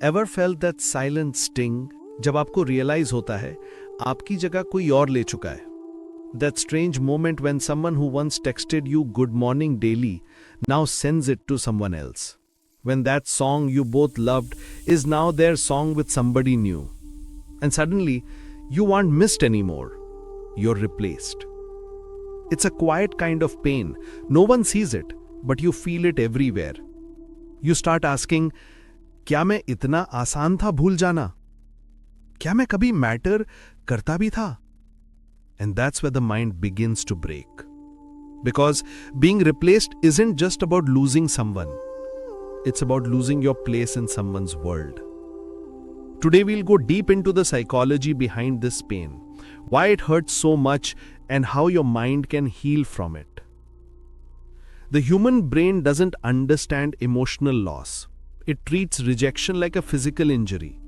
Ever felt that silent sting जब आपको realise होता है आपकी जगह कोई और ले चुका है? That strange moment when someone who once texted you good morning daily now sends it to someone else. When that song you both loved is now their song with somebody new. And suddenly, you aren't missed anymore. You're replaced. It's a quiet kind of pain. No one sees it, but you feel it everywhere. You start asking, क्या मैं इतना आसान था भूल जाना? क्या मैं कभी मैटर करता भी था? And that's where the mind begins to break. Because being replaced isn't just about losing someone. It's about losing your place in someone's world. Today we'll go deep into the psychology behind this pain, why it hurts so much, and how your mind can heal from it. The human brain doesn't understand emotional loss. It treats rejection like a physical injury.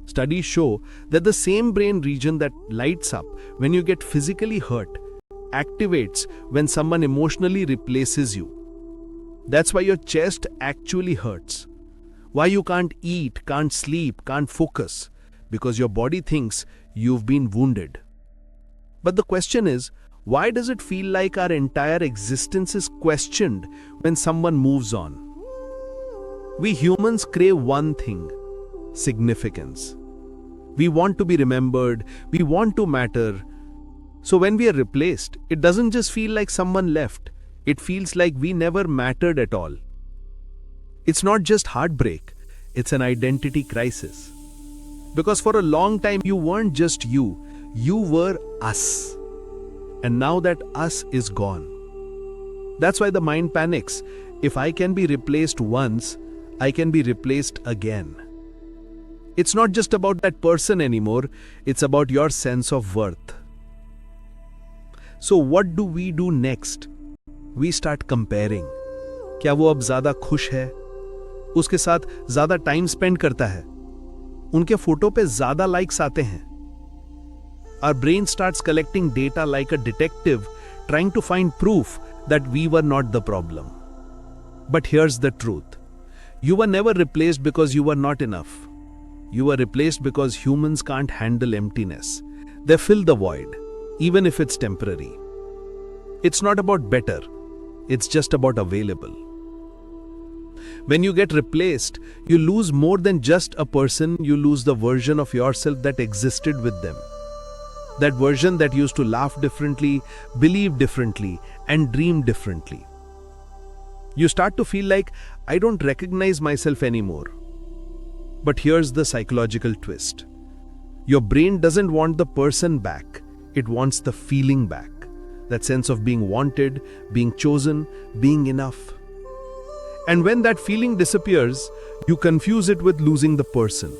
Studies show that the same brain region that lights up when you get physically hurt activates when someone emotionally replaces you. That's why your chest actually hurts. Why you can't eat, can't sleep, can't focus. Because your body thinks you've been wounded. But the question is, why does it feel like our entire existence is questioned when someone moves on? We humans crave one thing: significance. We want to be remembered, we want to matter. So when we are replaced, it doesn't just feel like someone left, it feels like we never mattered at all. It's not just heartbreak, it's an identity crisis. Because for a long time you weren't just you were us. And now that us is gone. That's why the mind panics. If I can be replaced once, I can be replaced again. It's not just about that person anymore, it's about your sense of worth. So what do we do next? We start comparing. क्या वो अब ज़्यादा खुश है? उसके साथ ज़्यादा time spend करता है? उनके फोटो पे ज़्यादा लाइक्स आते हैं? Our brain starts collecting data like a detective trying to find proof that we were not the problem. But here's the truth. You were never replaced because you were not enough. You were replaced because humans can't handle emptiness. They fill the void, even if it's temporary. It's not about better, it's just about available. When you get replaced, you lose more than just a person, you lose the version of yourself that existed with them. That version that used to laugh differently, believe differently, and dream differently. You start to feel like, I don't recognize myself anymore. But here's the psychological twist. Your brain doesn't want the person back, it wants the feeling back. That sense of being wanted, being chosen, being enough. And when that feeling disappears, you confuse it with losing the person.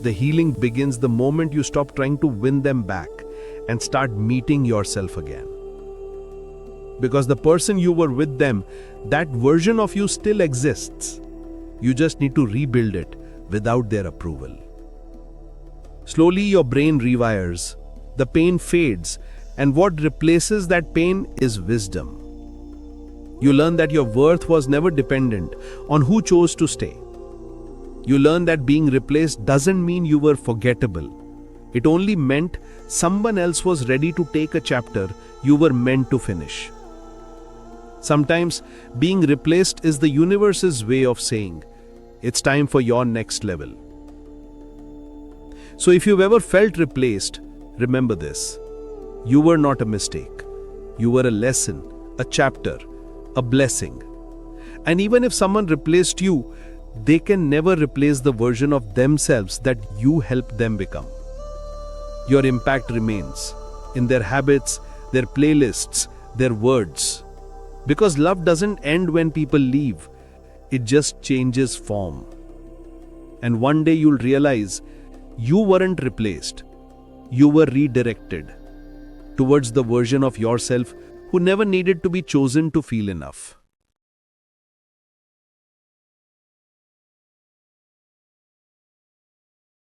The healing begins the moment you stop trying to win them back and start meeting yourself again. Because the person you were with them, that version of you still exists. You just need to rebuild it without their approval. Slowly your brain rewires, the pain fades, and what replaces that pain is wisdom. You learn that your worth was never dependent on who chose to stay. You learn that being replaced doesn't mean you were forgettable. It only meant someone else was ready to take a chapter you were meant to finish. Sometimes being replaced is the universe's way of saying, it's time for your next level. So if you've ever felt replaced, remember this. You were not a mistake. You were a lesson, a chapter, a blessing. And even if someone replaced you, they can never replace the version of themselves that you helped them become. Your impact remains in their habits, their playlists, their words. Because love doesn't end when people leave, it just changes form. And one day you'll realize you weren't replaced, you were redirected towards the version of yourself who never needed to be chosen to feel enough.